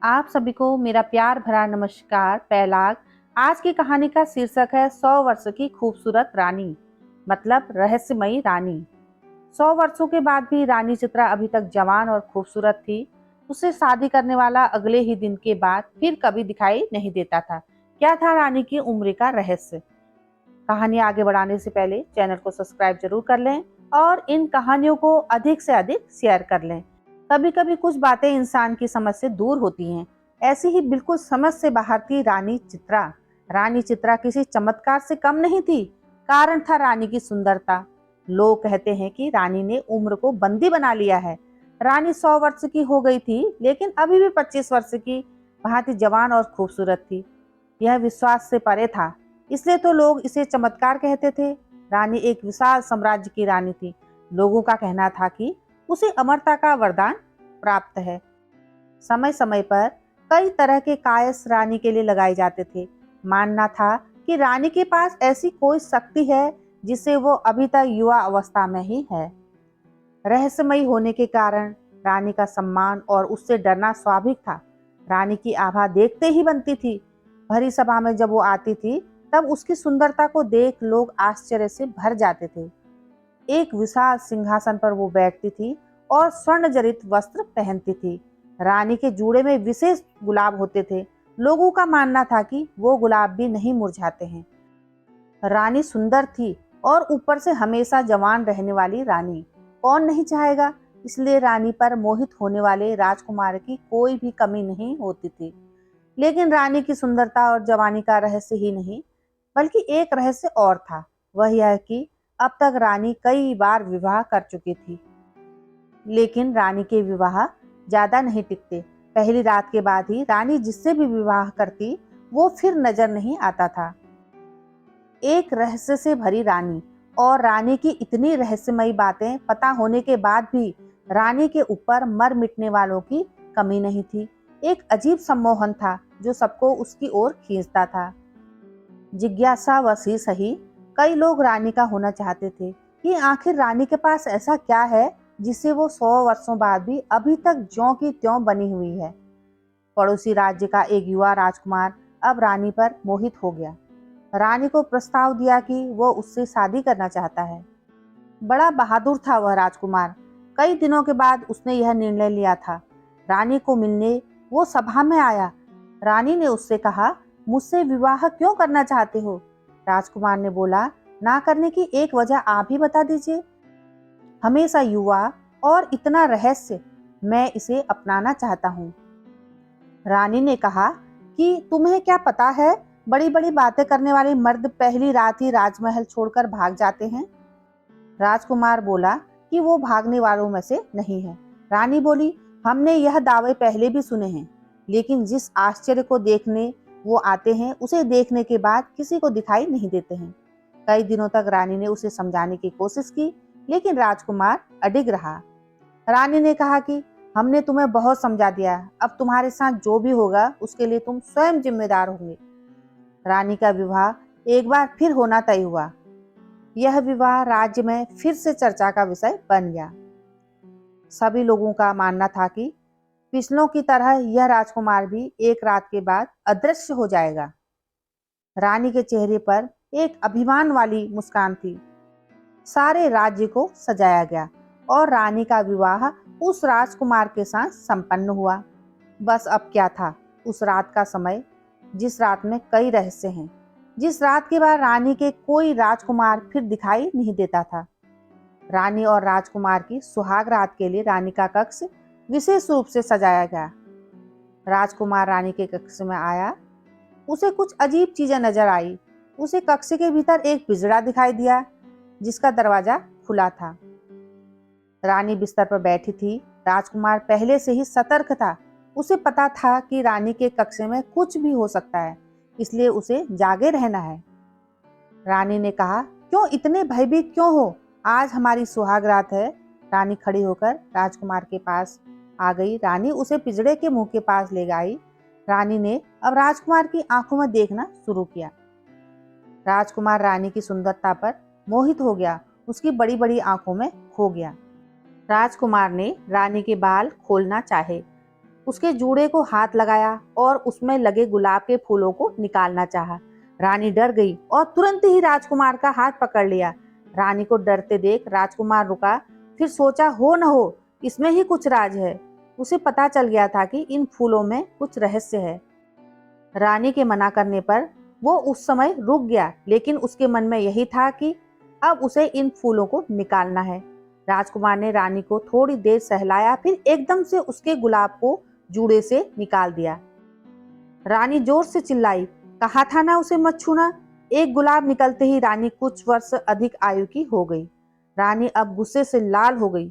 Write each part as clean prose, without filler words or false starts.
आप सभी को मेरा प्यार भरा नमस्कार। पहलाग। आज की कहानी का शीर्षक है 100 वर्ष की खूबसूरत रानी, मतलब रहस्यमयी रानी। 100 वर्षों के बाद भी रानी चित्रा अभी तक जवान और खूबसूरत थी। उससे शादी करने वाला अगले ही दिन के बाद फिर कभी दिखाई नहीं देता था। क्या था रानी की उम्र का रहस्य? कहानी आगे बढ़ाने से पहले चैनल को सब्सक्राइब जरूर कर लें और इन कहानियों को अधिक से अधिक शेयर कर लें। कभी कभी कुछ बातें इंसान की समझ से दूर होती हैं। ऐसी ही बिल्कुल समझ से बाहर थी रानी चित्रा। रानी चित्रा किसी चमत्कार से कम नहीं थी। कारण था रानी की सुंदरता। लोग कहते हैं कि रानी ने उम्र को बंदी बना लिया है। रानी 100 वर्ष की हो गई थी, लेकिन अभी भी 25 वर्ष की भांति जवान और खूबसूरत थी। यह विश्वास से परे था, इसलिए तो लोग इसे चमत्कार कहते थे। रानी एक विशाल साम्राज्य की रानी थी। लोगों का कहना था कि उसे अमरता का वरदान प्राप्त है। समय समय पर कई तरह के कायस रानी के लिए लगाए जाते थे। मानना था कि रानी के पास ऐसी कोई शक्ति है जिसे वो अभी तक युवा अवस्था में ही है। रहस्यमयी होने के कारण रानी का सम्मान और उससे डरना स्वाभाविक था। रानी की आभा देखते ही बनती थी। भरी सभा में जब वो आती थी, तब उसकी सुंदरता को देख लोग आश्चर्य से भर जाते थे। एक विशाल सिंहासन पर वो बैठती थी और स्वर्ण जड़ित वस्त्र पहनती थी। रानी के जूड़े में विशेष गुलाब होते थे। लोगों का मानना था कि वो गुलाब भी नहीं मुरझाते हैं। रानी सुंदर थी और ऊपर से हमेशा जवान रहने वाली रानी। कौन नहीं चाहेगा? इसलिए रानी पर मोहित होने वाले राजकुमार की कोई भी कमी नहीं होती थी। लेकिन रानी की सुंदरता और जवानी का रहस्य ही नहीं, बल्कि एक रहस्य और था। वह यह कि अब तक रानी कई बार विवाह कर चुकी थी, लेकिन रानी के विवाह ज्यादा नहीं टिकते। पहली रात के बाद ही रानी जिससे भी विवाह करती, वो फिर नजर नहीं आता था। एक रहस्य से भरी रानी, और रानी की इतनी रहस्यमयी बातें पता होने के बाद भी रानी के ऊपर मर मिटने वालों की कमी नहीं थी। एक अजीब सम्मोहन था जो सबको उसकी ओर खींचता था। जिज्ञासा वसी सही, कई लोग रानी का होना चाहते थे कि आखिर रानी के पास ऐसा क्या है जिससे वो 100 वर्षों बाद भी अभी तक ज्यों की त्यों बनी हुई है। पड़ोसी राज्य का एक युवा राजकुमार अब रानी पर मोहित हो गया। रानी को प्रस्ताव दिया कि वो उससे शादी करना चाहता है। बड़ा बहादुर था वह राजकुमार। कई दिनों के बाद उसने यह निर्णय लिया था। रानी को मिलने वो सभा में आया। रानी ने उससे कहा, मुझसे विवाह क्यों करना चाहते हो? राजकुमार ने बोला, ना करने की एक वजह आप ही बता दीजिए। हमेशा युवा और इतना रहस्य, मैं इसे अपनाना चाहता हूँ। रानी ने कहा कि तुम्हें क्या पता है, बड़ी बड़ी बातें करने वाले मर्द पहली रात ही राजमहल छोड़कर भाग जाते हैं। राजकुमार बोला कि वो भागने वालों में से नहीं है। रानी बोली, हमने यह दावे पहले भी सुने हैं, लेकिन जिस आश्चर्य को देखने वो आते हैं, उसे देखने के बाद किसी को दिखाई नहीं देते हैं। कई दिनों तक रानी ने उसे समझाने की कोशिश की, लेकिन राजकुमार अडिग रहा। रानी ने कहा कि हमने तुम्हें बहुत समझा दिया, अब तुम्हारे साथ जो भी होगा उसके लिए तुम स्वयं जिम्मेदार होंगे। रानी का विवाह एक बार फिर होना तय हुआ। यह विवाह राज्य में फिर से चर्चा का विषय बन गया। सभी लोगों का मानना था कि पिछलों की तरह यह राजकुमार भी एक रात के बाद अदृश्य हो जाएगा। रानी के चेहरे पर एक अभिमान वाली मुस्कान थी। सारे राज्य को सजाया गया और रानी का विवाह उस राजकुमार के साथ संपन्न हुआ। बस अब क्या था, उस रात का समय, जिस रात में कई रहस्य हैं, जिस रात के बाद रानी के कोई राजकुमार फिर दिखाई नहीं देता था। रानी और राजकुमार की सुहाग रात के लिए रानी का कक्ष विशेष रूप से सजाया गया। राजकुमार रानी के कक्ष में आया। उसे कुछ अजीब चीजें नजर आई। उसे कक्ष के भीतर एक पिंजरा दिखाई दिया, जिसका दरवाजा खुला था। रानी बिस्तर पर बैठी थी। राजकुमार पहले से ही सतर्क था। उसे पता था कि रानी के कक्ष में कुछ भी हो सकता है, इसलिए उसे जागे रहना है। रानी ने कहा, क्यों इतने भयभीत क्यों हो? आज हमारी सुहाग रात है। रानी खड़ी होकर राजकुमार के पास आ गई। रानी उसे पिंजड़े के मुंह के पास ले गई। रानी ने अब राजकुमार की आंखों में देखना शुरू किया। राजकुमार रानी की सुंदरता पर मोहित हो गया। उसकी बड़ी बड़ी आंखों में खो गया। राजकुमार ने रानी के बाल खोलना चाहे, उसके जूड़े को हाथ लगाया और उसमें लगे गुलाब के फूलों को निकालना चाहा। रानी डर गई और तुरंत ही राजकुमार का हाथ पकड़ लिया। रानी को डरते देख राजकुमार रुका, फिर सोचा हो न हो इसमें ही कुछ राज है। उसे पता चल गया था कि इन फूलों में कुछ रहस्य है। रानी के मना करने पर वो उस समय रुक गया, लेकिन उसके मन में यही था कि अब उसे इन फूलों को निकालना है। राजकुमार ने रानी को थोड़ी देर सहलाया, फिर एकदम से उसके गुलाब को जूड़े से निकाल दिया। रानी जोर से चिल्लाई, कहा था ना उसे मत छूना। एक गुलाब निकलते ही रानी कुछ वर्ष अधिक आयु की हो गई। रानी अब गुस्से से लाल हो गई।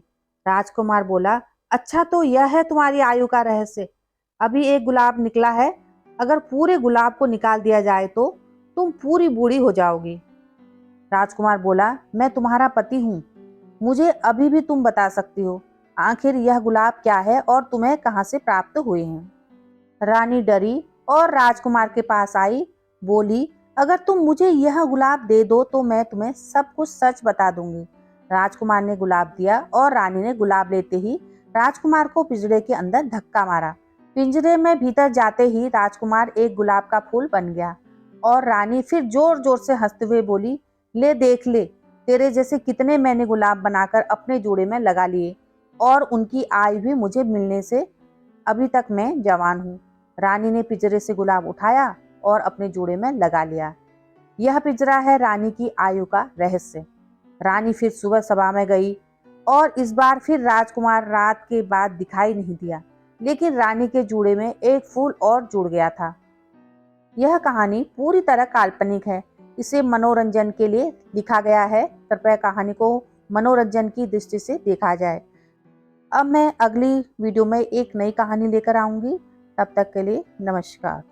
राजकुमार बोला, अच्छा तो यह है तुम्हारी आयु का रहस्य। अभी एक गुलाब निकला है, अगर पूरे गुलाब को निकाल दिया जाए तो तुम पूरी बूढ़ी हो जाओगी। राजकुमार बोला, मैं तुम्हारा पति हूँ, मुझे अभी भी तुम बता सकती हो आखिर यह गुलाब क्या है और तुम्हें कहाँ से प्राप्त हुए हैं। रानी डरी और राजकुमार के पास आई, बोली, अगर तुम मुझे यह गुलाब दे दो तो मैं तुम्हें सब कुछ सच बता दूंगी। राजकुमार ने गुलाब दिया और रानी ने गुलाब लेते ही राजकुमार को पिंजरे के अंदर धक्का मारा। पिंजरे में भीतर जाते ही राजकुमार एक गुलाब का फूल बन गया और रानी फिर जोर जोर से हंसते हुए बोली, ले देख ले, तेरे जैसे कितने मैंने गुलाब बनाकर अपने जोड़े में लगा लिए और उनकी आयु भी मुझे मिलने से अभी तक मैं जवान हूँ। रानी ने पिंजरे से गुलाब उठाया और अपने जोड़े में लगा लिया। यह पिंजरा है रानी की आयु का रहस्य। रानी फिर सुबह सभा में गई और इस बार फिर राजकुमार रात के बाद दिखाई नहीं दिया, लेकिन रानी के जूड़े में एक फूल और जुड़ गया था। यह कहानी पूरी तरह काल्पनिक है, इसे मनोरंजन के लिए लिखा गया है। कृपया कहानी को मनोरंजन की दृष्टि से देखा जाए। अब मैं अगली वीडियो में एक नई कहानी लेकर आऊंगी। तब तक के लिए नमस्कार।